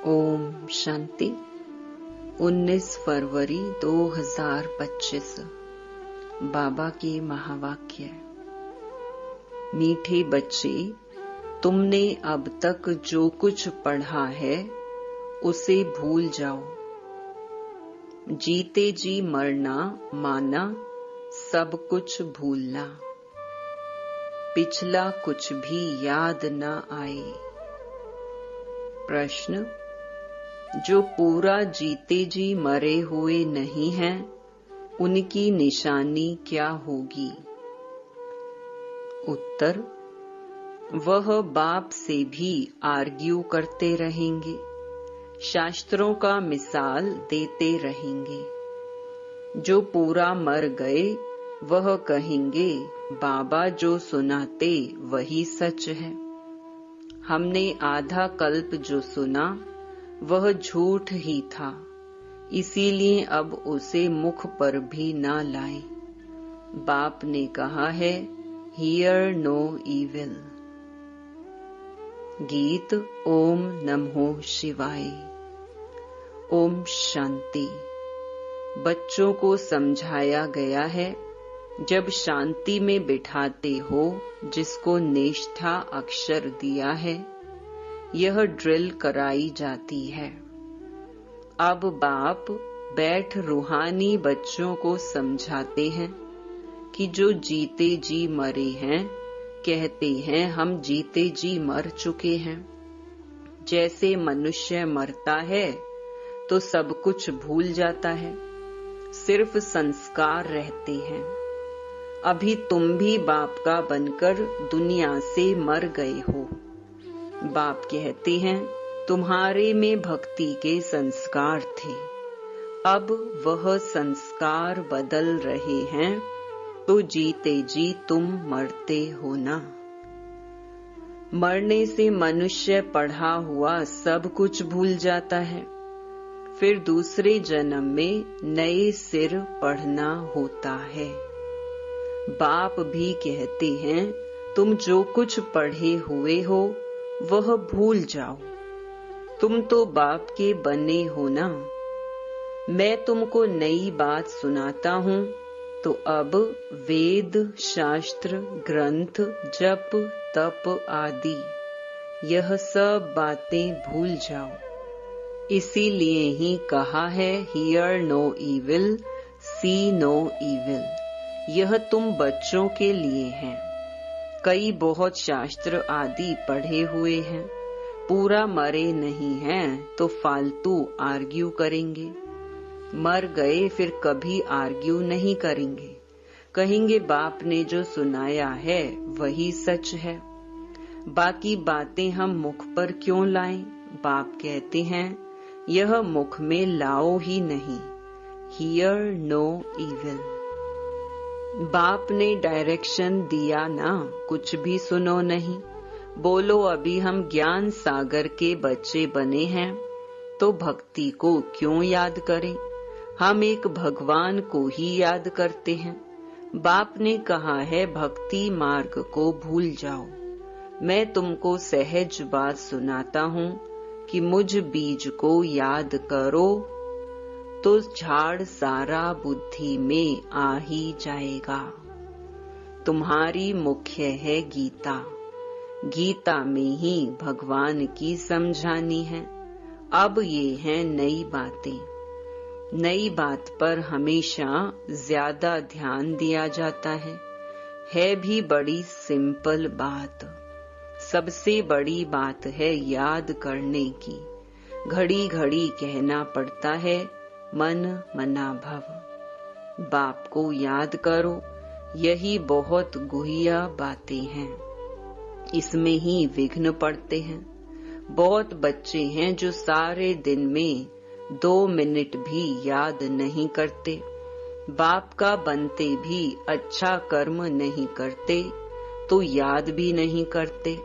ओम शांति। 19 फरवरी 2025 बाबा के महावाक्य। मीठे बच्चे, तुमने अब तक जो कुछ पढ़ा है उसे भूल जाओ। जीते जी मरना माना सब कुछ भूलना, पिछला कुछ भी याद न आए। प्रश्न: जो पूरा जीते जी मरे हुए नहीं हैं, उनकी निशानी क्या होगी? उत्तर: वह बाप से भी आर्ग्यू करते रहेंगे, शास्त्रों का मिसाल देते रहेंगे। जो पूरा मर गए वह कहेंगे, बाबा जो सुनाते वही सच है। हमने आधा कल्प जो सुना वह झूठ ही था, इसीलिए अब उसे मुख पर भी न लाए। बाप ने कहा है, हियर नो इविल। गीत ओम नमो शिवाय। ओम शांति। बच्चों को समझाया गया है, जब शांति में बिठाते हो जिसको निष्ठा अक्षर दिया है, यह ड्रिल कराई जाती है। अब बाप बैठ रूहानी बच्चों को समझाते हैं कि जो जीते जी मरे हैं, कहते हैं हम जीते जी मर चुके हैं। जैसे मनुष्य मरता है तो सब कुछ भूल जाता है, सिर्फ संस्कार रहते हैं। अभी तुम भी बाप का बनकर दुनिया से मर गए हो। बाप कहते हैं, तुम्हारे में भक्ति के संस्कार थे, अब वह संस्कार बदल रहे हैं, तो जीते जी तुम मरते हो ना। मरने से मनुष्य पढ़ा हुआ सब कुछ भूल जाता है, फिर दूसरे जन्म में नए सिर पढ़ना होता है। बाप भी कहते हैं, तुम जो कुछ पढ़े हुए हो वह भूल जाओ, तुम तो बाप के बने हो ना। मैं तुमको नई बात सुनाता हूँ, तो अब वेद, शास्त्र, ग्रंथ, जप, तप आदि यह सब बातें भूल जाओ। इसीलिए ही कहा है, hear no evil, see no evil. यह तुम बच्चों के लिए है। कई बहुत शास्त्र आदि पढ़े हुए हैं, पूरा मरे नहीं हैं तो फालतू आर्ग्यू करेंगे। मर गए फिर कभी आर्ग्यू नहीं करेंगे, कहेंगे बाप ने जो सुनाया है वही सच है, बाकी बातें हम मुख पर क्यों लाएं? बाप कहते हैं, यह मुख में लाओ ही नहीं। Hear no evil. बाप ने डायरेक्शन दिया ना, कुछ भी सुनो नहीं। बोलो अभी हम ज्ञान सागर के बच्चे बने हैं, तो भक्ति को क्यों याद करें? हम एक भगवान को ही याद करते हैं। बाप ने कहा है, भक्ति मार्ग को भूल जाओ। मैं तुमको सहज बात सुनाता हूँ कि मुझ बीज को याद करो, तो झाड़ सारा बुद्धि में आ ही जाएगा। तुम्हारी मुख्य है गीता, गीता में ही भगवान की समझानी है। अब ये है नई बातें। नई बात पर हमेशा ज्यादा ध्यान दिया जाता है भी बड़ी सिंपल बात। सबसे बड़ी बात है याद करने की। घड़ी घड़ी कहना पड़ता है, मन मना भव। बाप को याद करो, यही बहुत गुहिया बातें हैं। इसमें ही विघ्न पड़ते हैं। बहुत बच्चे हैं जो सारे दिन में 2 मिनट भी याद नहीं करते। बाप का बनते भी अच्छा कर्म नहीं करते, तो याद भी नहीं करते,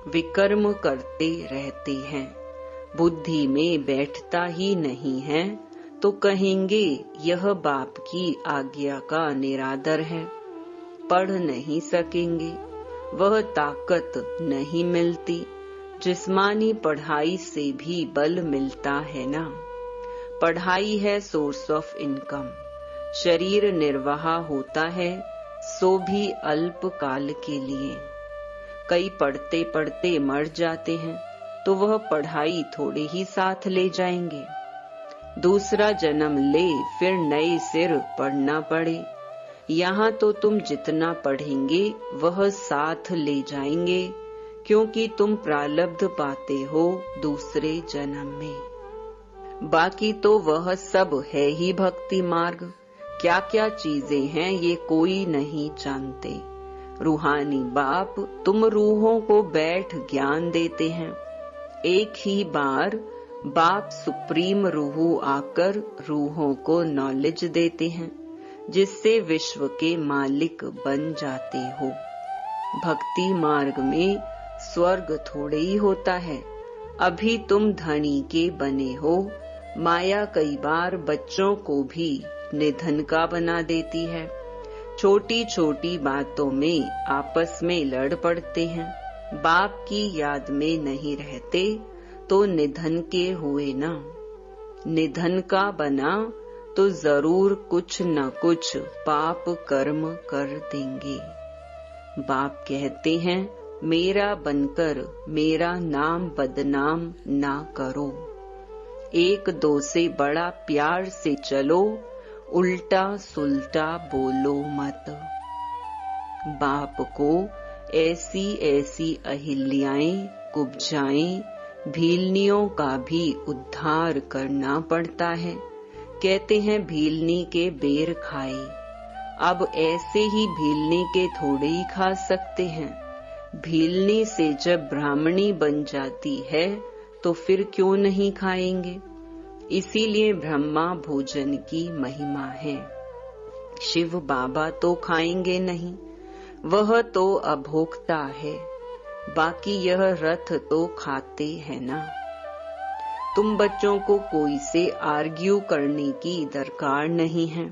विकर्म करते रहते हैं। बुद्धि में बैठता ही नहीं है, तो कहेंगे यह बाप की आज्ञा का निरादर है। पढ़ नहीं सकेंगे, वह ताकत नहीं मिलती जिस्मानी पढ़ाई से भी बल मिलता है ना। पढ़ाई है सोर्स ऑफ इनकम, शरीर निर्वाह होता है, सो भी अल्प काल के लिए। कई पढ़ते पढ़ते मर जाते हैं तो वह पढ़ाई थोड़े ही साथ ले जाएंगे। दूसरा जन्म ले फिर नए सिर पढ़ना पड़े। यहाँ तो तुम जितना पढ़ेंगे वह साथ ले जाएंगे, क्योंकि तुम प्रारब्ध पाते हो दूसरे जन्म में। बाकी तो वह सब है ही भक्ति मार्ग। क्या क्या चीजें हैं ये कोई नहीं जानते। रूहानी बाप तुम रूहों को बैठ ज्ञान देते हैं। एक ही बार बाप सुप्रीम रूह आकर रूहों को नॉलेज देते हैं, जिससे विश्व के मालिक बन जाते हो। भक्ति मार्ग में स्वर्ग थोड़े ही होता है। अभी तुम धनी के बने हो। माया कई बार बच्चों को भी निधन का बना देती है। छोटी छोटी बातों में आपस में लड़ पड़ते हैं। बाप की याद में नहीं रहते तो निधन के हुए ना। निधन का बना तो जरूर कुछ न कुछ पाप कर्म कर देंगे। बाप कहते हैं मेरा बनकर मेरा नाम बदनाम ना करो। एक दो से बड़ा प्यार से चलो, उल्टा सुल्टा बोलो मत। बाप को ऐसी ऐसी अहिल्याएं, कुब्जाएं, भीलनियों का भी उद्धार करना पड़ता है। कहते हैं भीलनी के बेर खाए। अब ऐसे ही भीलनी के थोड़े ही खा सकते हैं। भीलनी से जब ब्राह्मणी बन जाती है तो फिर क्यों नहीं खाएंगे। इसीलिए ब्रह्मा भोजन की महिमा है। शिव बाबा तो खाएंगे नहीं, वह तो अभोक्ता है। बाकी यह रथ तो खाते हैं ना। तुम बच्चों को कोई से आर्ग्यू करने की दरकार नहीं है।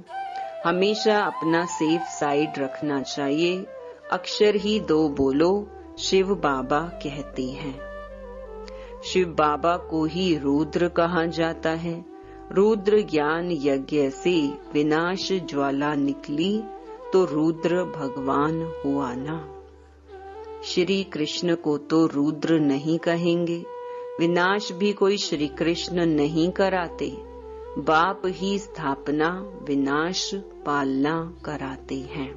हमेशा अपना सेफ साइड रखना चाहिए। अक्षर ही दो बोलो, शिव बाबा कहते हैं। शिव बाबा को ही रुद्र कहा जाता है। रुद्र ज्ञान यज्ञ से विनाश ज्वाला निकली तो रुद्र भगवान हुआ ना। श्री कृष्ण को तो रुद्र नहीं कहेंगे। विनाश भी कोई श्री कृष्ण नहीं कराते। बाप ही स्थापना विनाश पालना कराते हैं।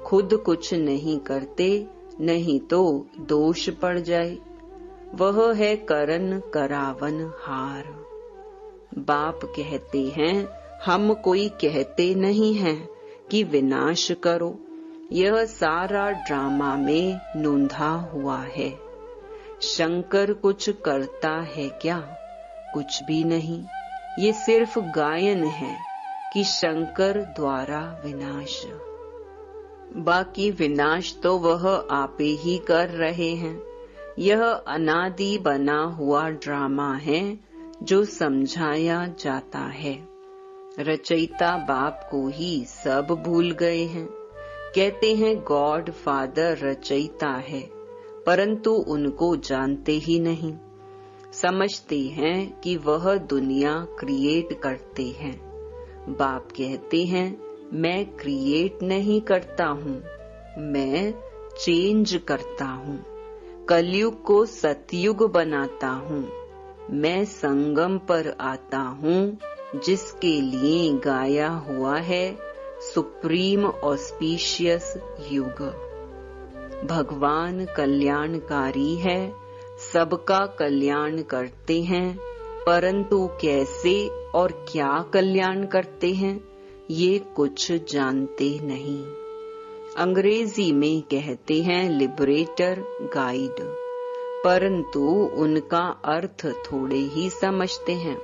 खुद कुछ नहीं करते, नहीं तो दोष पड़ जाए। वह है करन करावन हार। बाप कहते हैं हम कोई कहते नहीं हैं कि विनाश करो। यह सारा ड्रामा में नूंधा हुआ है। शंकर कुछ करता है क्या? कुछ भी नहीं। ये सिर्फ गायन है कि शंकर द्वारा विनाश। बाकी विनाश तो वह आपे ही कर रहे हैं। यह अनादि बना हुआ ड्रामा है जो समझाया जाता है। रचयिता बाप को ही सब भूल गए हैं। कहते हैं गॉड फादर रचयिता है, परंतु उनको जानते ही नहीं। समझते हैं कि वह दुनिया क्रिएट करते हैं। बाप कहते हैं मैं क्रिएट नहीं करता हूँ, मैं चेंज करता हूँ। कलयुग को सतयुग बनाता हूँ। मैं संगम पर आता हूँ, जिसके लिए गाया हुआ है सुप्रीम ऑस्पिशियस युग। भगवान कल्याणकारी है, सबका कल्याण करते हैं, परंतु कैसे और क्या कल्याण करते हैं ये कुछ जानते नहीं। अंग्रेजी में कहते हैं लिबरेटर गाइड, परंतु उनका अर्थ थोड़े ही समझते हैं।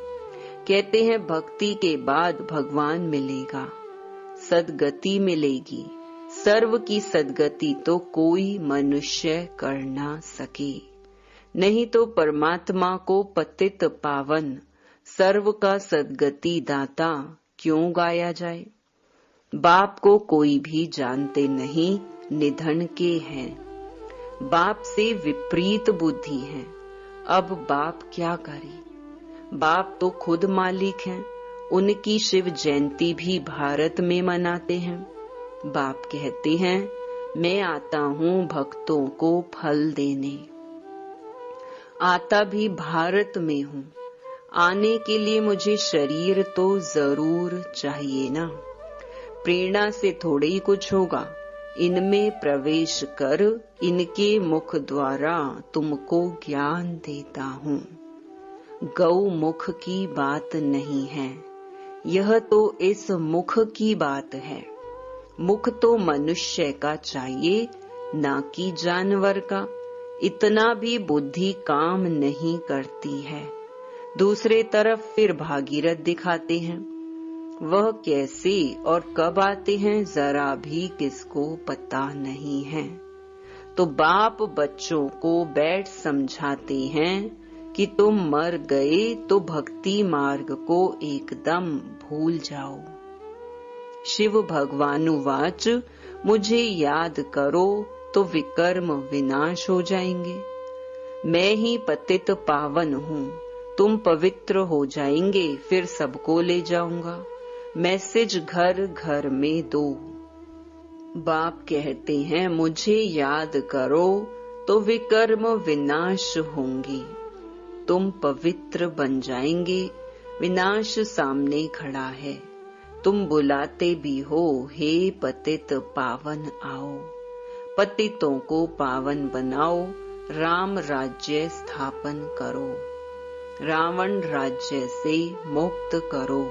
कहते हैं भक्ति के बाद भगवान मिलेगा, सद्गति मिलेगी। सर्व की सद्गति तो कोई मनुष्य कर ना सके, नहीं तो परमात्मा को पतित पावन सर्व का सद्गति दाता क्यों गाया जाए। बाप को कोई भी जानते नहीं, निधन के हैं। बाप से विपरीत बुद्धि है, अब बाप क्या करे? बाप तो खुद मालिक हैं। उनकी शिव जयंती भी भारत में मनाते हैं। बाप कहते हैं, मैं आता हूँ भक्तों को फल देने। आता भी भारत में हूँ। आने के लिए मुझे शरीर तो जरूर चाहिए ना। प्रेरणा से थोड़े ही कुछ होगा। इनमें प्रवेश कर इनके मुख द्वारा तुमको ज्ञान देता हूँ। गौ मुख की बात नहीं है, यह तो इस मुख की बात है। मुख तो मनुष्य का चाहिए, ना कि जानवर का। इतना भी बुद्धि काम नहीं करती है। दूसरे तरफ फिर भागीरथ दिखाते हैं। वह कैसे और कब आते हैं जरा भी किसको पता नहीं है। तो बाप बच्चों को बैठ समझाते हैं कि तुम मर गए तो भक्ति मार्ग को एकदम भूल जाओ। शिव भगवानुवाच, मुझे याद करो तो विकर्म विनाश हो जाएंगे। मैं ही पतित पावन हूँ, तुम पवित्र हो जाएंगे, फिर सबको ले जाऊंगा। मैसेज घर घर में दो। बाप कहते हैं, मुझे याद करो तो विकर्म विनाश होंगे, तुम पवित्र बन जाएंगे। विनाश सामने खड़ा है, तुम बुलाते भी हो, हे पतित पावन आओ। पतितों को पावन बनाओ, राम राज्य स्थापन करो। रावण राज्य से मुक्त करो।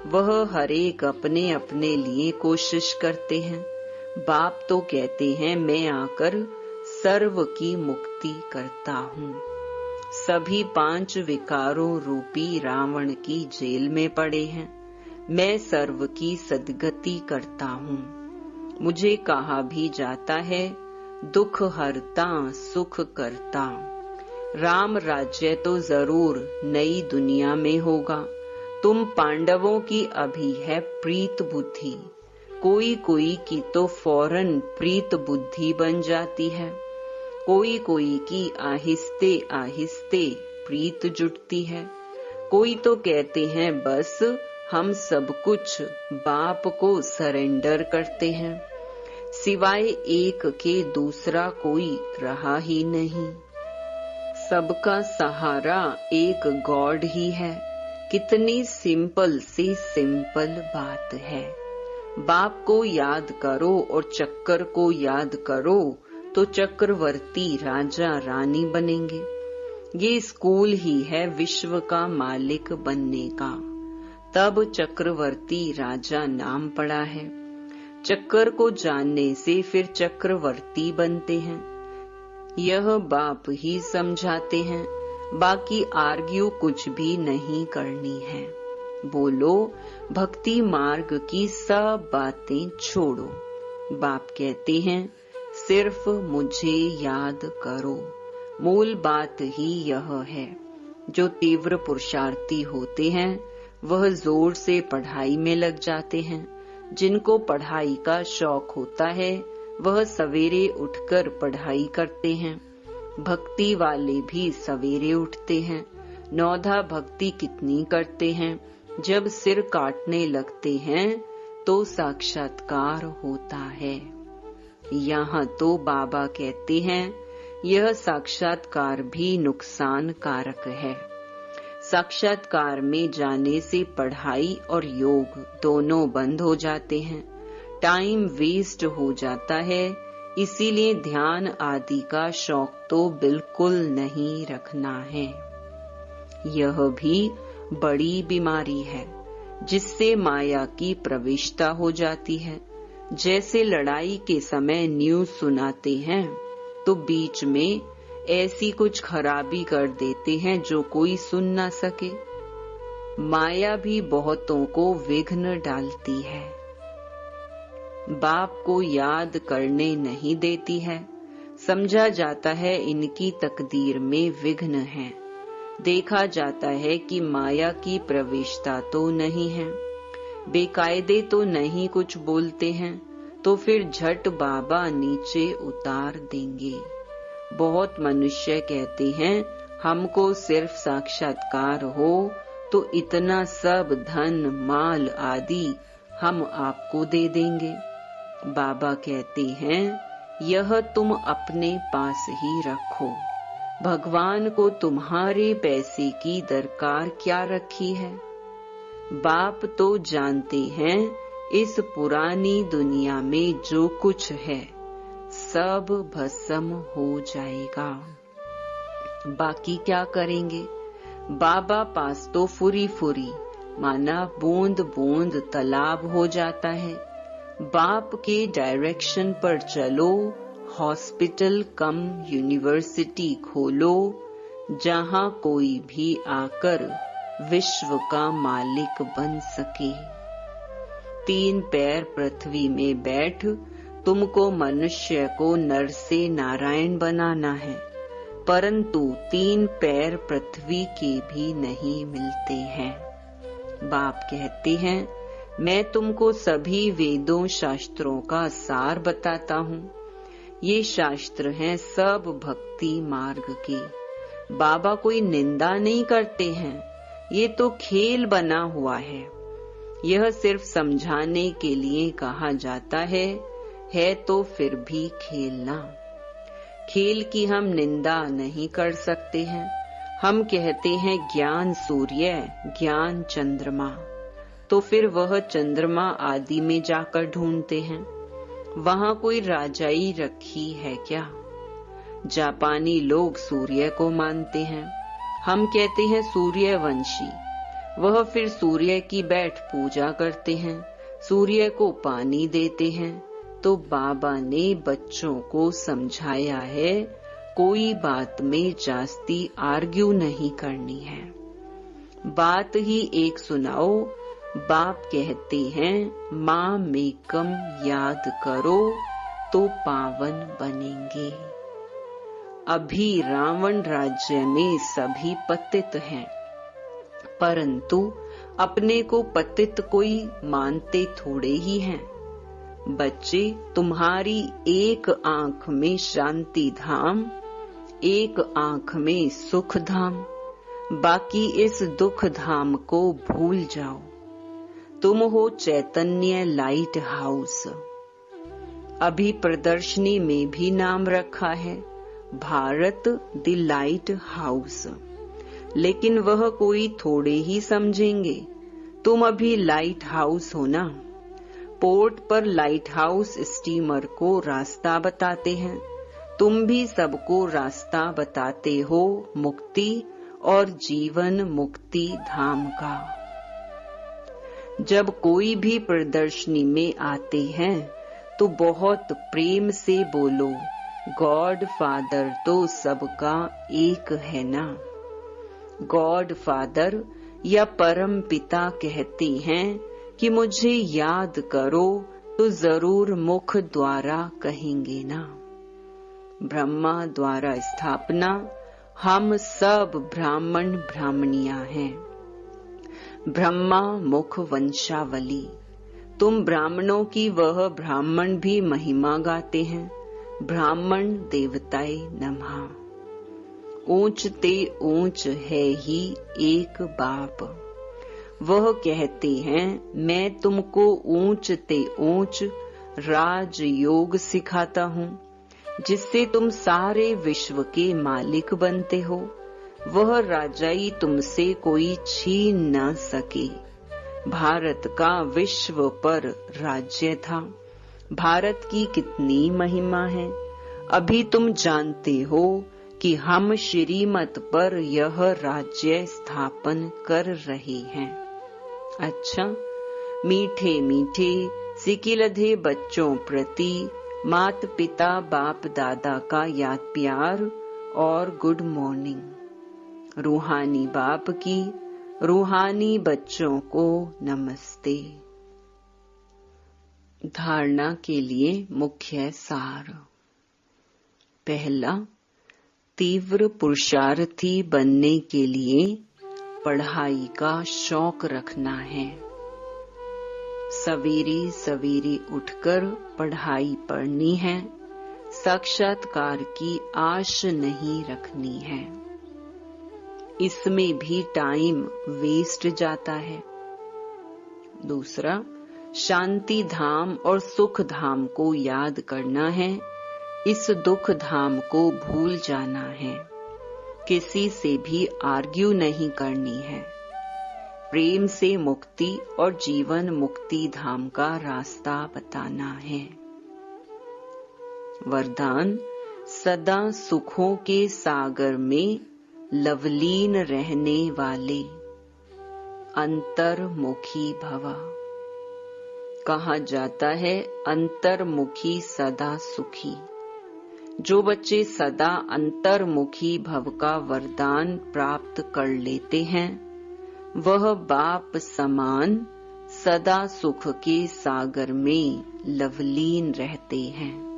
वह हर एक अपने अपने लिए कोशिश करते हैं। बाप तो कहते हैं, मैं आकर सर्व की मुक्ति करता हूँ। सभी 5 विकारों रूपी रावण की जेल में पड़े हैं। मैं सर्व की सद्गति करता हूँ। मुझे कहा भी जाता है, दुख हरता सुख करता। राम राज्य तो जरूर नई दुनिया में होगा। तुम पांडवों की अभी है प्रीत बुद्धि, कोई कोई की तो फौरन प्रीत बुद्धि बन जाती है। कोई कोई की आहिस्ते आहिस्ते प्रीत जुटती है। कोई तो कहते हैं, बस हम सब कुछ बाप को सरेंडर करते हैं, सिवाय एक के दूसरा कोई रहा ही नहीं। सबका सहारा एक गॉड ही है। कितनी सिंपल सी सिंपल बात है। बाप को याद करो और चक्कर को याद करो तो चक्रवर्ती राजा रानी बनेंगे। ये स्कूल ही है विश्व का मालिक बनने का। तब चक्रवर्ती राजा नाम पड़ा है। चक्कर को जानने से फिर चक्रवर्ती बनते हैं। यह बाप ही समझाते हैं। बाकी आर्ग्यू कुछ भी नहीं करनी है। बोलो, भक्ति मार्ग की सब बातें छोड़ो। बाप कहते हैं, सिर्फ मुझे याद करो। मूल बात ही यह है। जो तीव्र पुरुषार्थी होते हैं वह जोर से पढ़ाई में लग जाते हैं। जिनको पढ़ाई का शौक होता है वह सवेरे उठकर पढ़ाई करते हैं। भक्ति वाले भी सवेरे उठते हैं। नौधा भक्ति कितनी करते हैं। जब सिर काटने लगते हैं तो साक्षात्कार होता है। यहाँ तो बाबा कहते हैं, यह साक्षात्कार भी नुकसान कारक है। साक्षात्कार में जाने से पढ़ाई और योग दोनों बंद हो जाते हैं। टाइम वेस्ट हो जाता है। इसीलिए ध्यान आदि का शौक तो बिल्कुल नहीं रखना है। यह भी बड़ी बीमारी है जिससे माया की प्रविष्टा हो जाती है। जैसे लड़ाई के समय न्यूज़ सुनाते हैं तो बीच में ऐसी कुछ खराबी कर देते हैं जो कोई सुन ना सके। माया भी बहुतों को विघ्न डालती है। बाप को याद करने नहीं देती है। समझा जाता है इनकी तकदीर में विघ्न है। देखा जाता है कि माया की प्रविष्टा तो नहीं है। बेकायदे तो नहीं कुछ बोलते हैं तो फिर झट बाबा नीचे उतार देंगे। बहुत मनुष्य कहते हैं, हमको सिर्फ साक्षात्कार हो तो इतना सब धन माल आदि हम आपको दे देंगे। बाबा कहते हैं, यह तुम अपने पास ही रखो। भगवान को तुम्हारे पैसे की दरकार क्या रखी है? बाप तो जानते हैं इस पुरानी दुनिया में जो कुछ है सब भस्म हो जाएगा। बाकी क्या करेंगे? बाबा पास तो फुरी फुरी माना बूंद बूंद तालाब हो जाता है। बाप के डायरेक्शन पर चलो, हॉस्पिटल कम यूनिवर्सिटी खोलो, जहां कोई भी आकर विश्व का मालिक बन सके। 3 पैर पृथ्वी में बैठ तुमको मनुष्य को नर से नारायण बनाना है, परंतु 3 पैर पृथ्वी के भी नहीं मिलते हैं। बाप कहते हैं, मैं तुमको सभी वेदों शास्त्रों का सार बताता हूँ। ये शास्त्र हैं सब भक्ति मार्ग के। बाबा कोई निंदा नहीं करते हैं, ये तो खेल बना हुआ है। यह सिर्फ समझाने के लिए कहा जाता है तो फिर भी खेलना। खेल की हम निंदा नहीं कर सकते हैं। हम कहते हैं ज्ञान सूर्य, ज्ञान चंद्रमा, तो फिर वह चंद्रमा आदि में जाकर ढूंढते हैं। वहां कोई राजाई रखी है क्या? जापानी लोग सूर्य को मानते हैं, हम कहते हैं सूर्यवंशी। वह फिर सूर्य की बैठ पूजा करते हैं, सूर्य को पानी देते हैं। तो बाबा ने बच्चों को समझाया है, कोई बात में जास्ती आर्ग्यू नहीं करनी है। बात ही एक सुनाओ। बाप कहते हैं, माँ मेकम याद करो तो पावन बनेंगे। अभी रावण राज्य में सभी पतित हैं, परंतु अपने को पतित कोई मानते थोड़े ही हैं। बच्चे, तुम्हारी एक आंख में शांति धाम, एक आंख में सुख धाम, बाकी इस दुख धाम को भूल जाओ। तुम हो चैतन्य लाइट हाउस। अभी प्रदर्शनी में भी नाम रखा है भारत द लाइट हाउस, लेकिन वह कोई थोड़े ही समझेंगे। तुम अभी लाइट हाउस हो ना। पोर्ट पर लाइट हाउस स्टीमर को रास्ता बताते हैं, तुम भी सबको रास्ता बताते हो मुक्ति और जीवन मुक्ति धाम का। जब कोई भी प्रदर्शनी में आते हैं तो बहुत प्रेम से बोलो, गॉड फादर तो सबका एक है ना। गॉड फादर या परम पिता कहते हैं कि मुझे याद करो तो जरूर मुख द्वारा कहेंगे ना। ब्रह्मा द्वारा स्थापना, हम सब ब्राह्मण ब्राह्मणियां हैं। ब्रह्मा मुख वंशावली, तुम ब्राह्मणों की वह ब्राह्मण भी महिमा गाते हैं। ब्राह्मण देवताए नमः। ऊंच ते ऊंच है ही एक बाप। वह कहते हैं, मैं तुमको ऊंच ते ऊंच राज योग सिखाता हूँ, जिससे तुम सारे विश्व के मालिक बनते हो। वह राजाई तुमसे कोई छीन न सके। भारत का विश्व पर राज्य था। भारत की कितनी महिमा है, अभी तुम जानते हो कि हम श्रीमत पर यह राज्य स्थापन कर रहे हैं। अच्छा, मीठे मीठे सिकिलधे बच्चों प्रति मात पिता बाप दादा का याद प्यार और गुड मॉर्निंग। रूहानी बाप की रूहानी बच्चों को नमस्ते। धारणा के लिए मुख्य सार। पहला, तीव्र पुरुषार्थी बनने के लिए पढ़ाई का शौक रखना है। सवेरे सवेरे उठकर पढ़ाई पढ़नी है। साक्षात्कार की आश नहीं रखनी है। इसमें भी टाइम वेस्ट जाता है। दूसरा, शांति धाम और सुख धाम को याद करना है, इस दुख धाम को भूल जाना है। किसी से भी आर्ग्यू नहीं करनी है। प्रेम से मुक्ति और जीवन मुक्ति धाम का रास्ता बताना है। वरदान, सदा सुखों के सागर में लवलीन रहने वाले अंतर्मुखी भव। कहा जाता है अंतर्मुखी सदा सुखी। जो बच्चे सदा अंतर्मुखी भव का वरदान प्राप्त कर लेते हैं, वह बाप समान सदा सुख के सागर में लवलीन रहते हैं।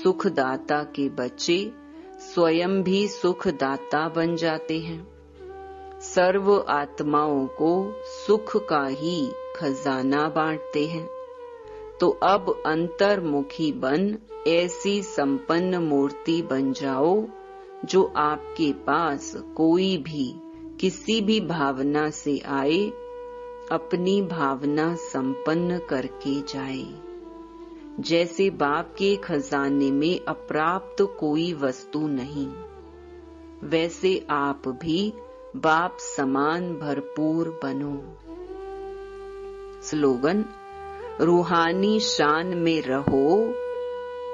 सुखदाता के बच्चे स्वयं भी सुखदाता बन जाते हैं। सर्व आत्माओं को सुख का ही खजाना बांटते हैं। तो अब अंतर्मुखी बन ऐसी संपन्न मूर्ति बन जाओ, जो आपके पास कोई भी किसी भी भावना से आए, अपनी भावना संपन्न करके जाए। जैसे बाप के खजाने में अप्राप्त कोई वस्तु नहीं, वैसे आप भी बाप समान भरपूर बनो। स्लोगन, रूहानी शान में रहो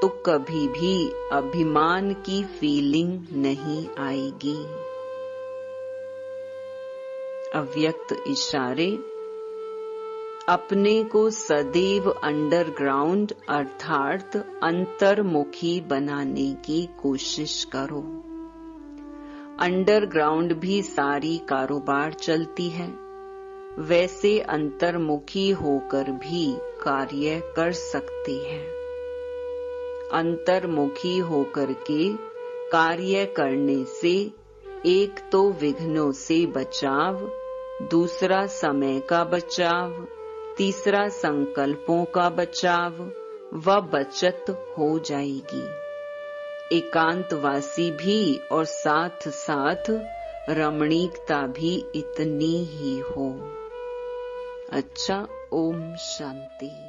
तो कभी भी अभिमान की फीलिंग नहीं आएगी। अव्यक्त इशारे, अपने को सदैव अंडरग्राउंड अर्थात अंतर्मुखी बनाने की कोशिश करो। अंडरग्राउंड भी सारी कारोबार चलती है, वैसे अंतर्मुखी होकर भी कार्य कर सकते हैं। अंतर्मुखी होकर के कार्य करने से एक तो विघ्नों से बचाव, दूसरा समय का बचाव, तीसरा संकल्पों का बचाव व बचत हो जाएगी। एकांतवासी भी और साथ साथ रमणीकता भी इतनी ही हो। अच्छा, ओम शांति।